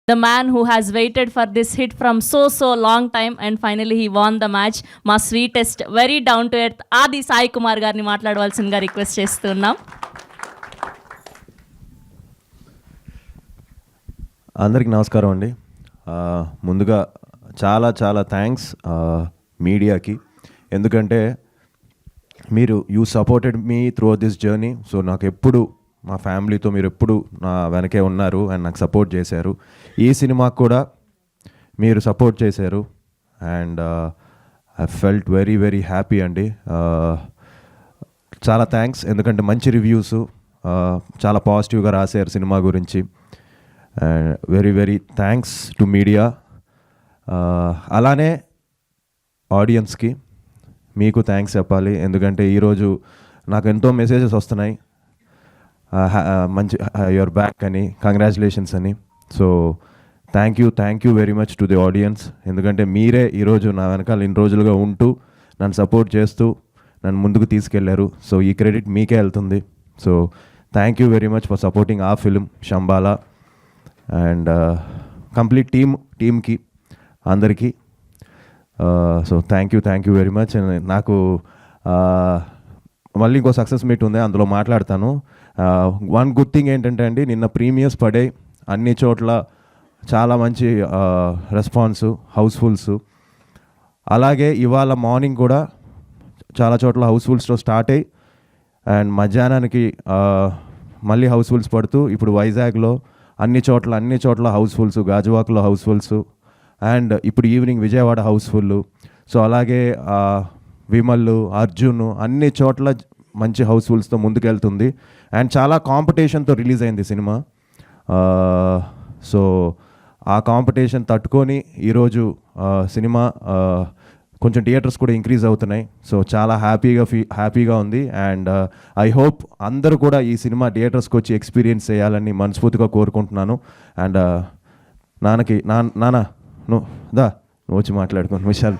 the man who has waited for this hit from so long time and finally he won the match. మా sweetest very down to earth ఆది సాయి కుమార్ గారిని మాట్లాడవలసిందిగా request చేస్తున్నాం. అందరికీ నమస్కారం అండి. ముందుగా చాలా చాలా థ్యాంక్స్ మీడియాకి, ఎందుకంటే మీరు you supported me through this journey. So నాకు ఎప్పుడు మా ఫ్యామిలీతో మీరు ఎప్పుడు నా వెనకే ఉన్నారు అండ్ నాకు సపోర్ట్ చేశారు. ఈ సినిమాకు కూడా మీరు సపోర్ట్ చేశారు and I felt very very happy అండి. చాలా థ్యాంక్స్, ఎందుకంటే మంచి రివ్యూస్ చాలా పాజిటివ్గా రాశారు సినిమా గురించి. Very very thanks to media. అలానే ఆడియన్స్కి మీకు థ్యాంక్స్ చెప్పాలి, ఎందుకంటే ఈరోజు నాకు ఎంతో మెసేజెస్ వస్తున్నాయి, మంచి యువర్ బ్యాక్ అని, కంగ్రాచులేషన్స్ అని. So thank you very much to the audience, ఎందుకంటే మీరే ఈరోజు నా వెనకాల ఇన్ని రోజులుగా ఉంటూ నన్ను సపోర్ట్ చేస్తూ నన్ను ముందుకు తీసుకెళ్లారు. సో ఈ క్రెడిట్ మీకే వెళ్తుంది. So thank you very much for supporting ఆ ఫిలిం శంబాలా అండ్ కంప్లీట్ టీమ్కి అందరికీ. So thank you very much. నాకు మళ్ళీ ఇంకో సక్సెస్ మీట్ ఉంది, అందులో మాట్లాడతాను. వన్ గుడ్ థింగ్ ఏంటంటే అండి, నిన్న ప్రీమియర్స్ పడాయి అన్ని చోట్ల, చాలా మంచి రెస్పాన్సు, హౌస్ఫుల్స్. అలాగే ఇవాళ మార్నింగ్ కూడా చాలా చోట్ల హౌస్ఫుల్స్తో స్టార్ట్ అయ్యి అండ్ మధ్యాహ్నానికి మళ్ళీ హౌస్ఫుల్స్ పడుతూ ఇప్పుడు వైజాగ్లో అన్ని చోట్ల హౌస్ఫుల్స్, గాజువాక్లో హౌస్ఫుల్స్ అండ్ ఇప్పుడు ఈవినింగ్ విజయవాడ హౌస్ఫుల్. సో అలాగే విమల్, అర్జున్ అన్ని చోట్ల మంచి హౌస్ఫుల్స్తో ముందుకెళ్తుంది అండ్ చాలా కాంపిటీషన్తో రిలీజ్ అయింది సినిమా. సో ఆ కాంపిటీషన్ తట్టుకొని ఈరోజు సినిమా కొంచెం థియేటర్స్ కూడా ఇంక్రీజ్ అవుతున్నాయి. సో చాలా హ్యాపీగా ఉంది అండ్ ఐ హోప్ అందరూ కూడా ఈ సినిమా థియేటర్స్కి వచ్చి ఎక్స్పీరియన్స్ చేయాలని మనస్ఫూర్తిగా కోరుకుంటున్నాను. అండ్ నాన్న నువ్వు వచ్చి మాట్లాడుకోండి Vishal.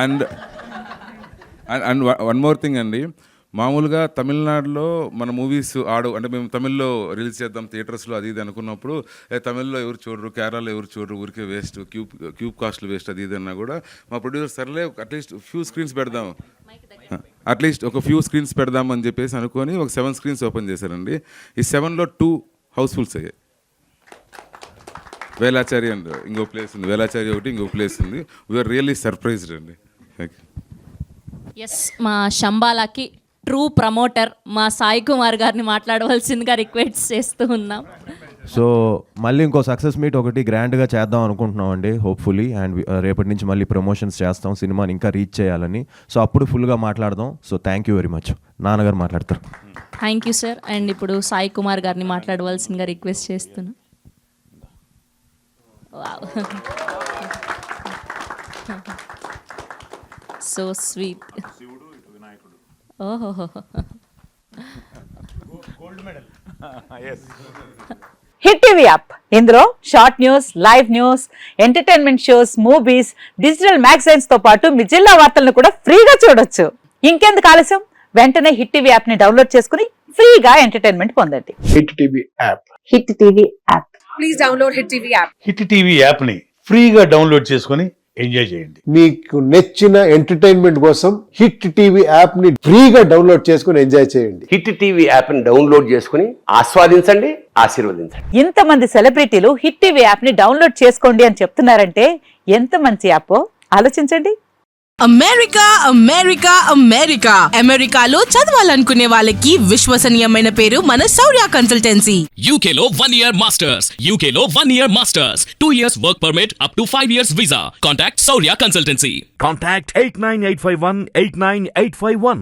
And one more thing అండి, మామూలుగా తమిళనాడులో మన మూవీస్ అంటే మేము తమిళ్లో రిలీజ్ చేద్దాం థియేటర్స్లో అది ఇది అనుకున్నప్పుడు తమిళ్లో ఎవరు చూడరు, కేరళలో ఎవరు చూడరు, ఊరికే వేస్ట్, క్యూబ్ కాస్ట్లు వేస్ట్ అది ఇది అన్నా కూడా మా ప్రొడ్యూసర్ సర్లే అట్లీస్ట్ ఫ్యూ స్క్రీన్స్ పెడదాం, ఒక ఫ్యూ స్క్రీన్స్ పెడదాం అని చెప్పేసి అనుకొని ఒక 7 స్క్రీన్స్ ఓపెన్ చేశారండి. ఈ 7లో 2 హౌస్ఫుల్స్ అయ్యాయి. వేలాచారి అండ్ ఇంకో ప్లేస్ ఉంది, వేలాచారి ఒకటి ఇంకో ప్లేస్ ఉంది. వీఆర్ రియల్లీ సర్ప్రైజ్డ్ అండి. ఎస్, మా శంబాలాకి ట్రూ ప్రమోటర్ మా సాయి కుమార్ గారిని మాట్లాడవలసిందిగా రిక్వెస్ట్ చేస్తూ ఉన్నాం. సో మళ్ళీ ఇంకో సక్సెస్ మీట్ ఒకటి గ్రాండ్గా చేద్దాం అనుకుంటున్నాం అండి, హోప్ఫుల్లీ. అండ్ రేపటి నుంచి మళ్ళీ ప్రమోషన్స్ చేస్తాం, సినిమాని ఇంకా రీచ్ చేయాలని. సో అప్పుడు ఫుల్గా మాట్లాడదాం. So thank you very much. నాన్నగారు మాట్లాడతారు. Thank you sir. అండ్ ఇప్పుడు సాయి కుమార్ గారిని మాట్లాడవలసిందిగా రిక్వెస్ట్ చేస్తున్నాం. So sweet. ఓహో, హిట్ టీవీ యాప్, ఇందులో short news, live news, entertainment shows, movies, digital magazines తో పాటు మీ జిల్లా వార్తలను కూడా ఫ్రీగా చూడొచ్చు. ఇంకెందుకు ఆలస్యం, వెంటనే హిట్ టీవీ యాప్ ని డౌన్లోడ్ చేసుకుని ఫ్రీగా ఎంటర్టైన్మెంట్ పొందండి. Hit TV app. Hit TV app. Please download hit TV app. Hit TV app ని ఫ్రీగా డౌన్లోడ్ చేసుకొని ఎంజాయ్ చేయండి. మీకు నచ్చిన ఎంటర్టైన్మెంట్ కోసం హిట్ టీవీ యాప్ ని ఫ్రీగా డౌన్లోడ్ చేసుకొని ఎంజాయ్ చేయండి. హిట్ టీవీ యాప్ ని డౌన్లోడ్ చేసుకుని ఆస్వాదించండి, ఆశీర్వదించండి. ఇంతమంది సెలబ్రిటీలు హిట్ టీవీ యాప్ ని డౌన్లోడ్ చేసుకోండి అని చెప్తున్నారంటే ఎంత మంచి యాప్ ఆలోచించండి. అమెరికాలో చదవాలనుకునే వాళ్ళకి విశ్వసనీయమైన పేరు మన శౌర్య కన్సల్టెన్సీ. యూకేలో 1 year masters, 2 years work permit up to 5 years visa. Contact Shaurya consultancy. Contact 89851 89851.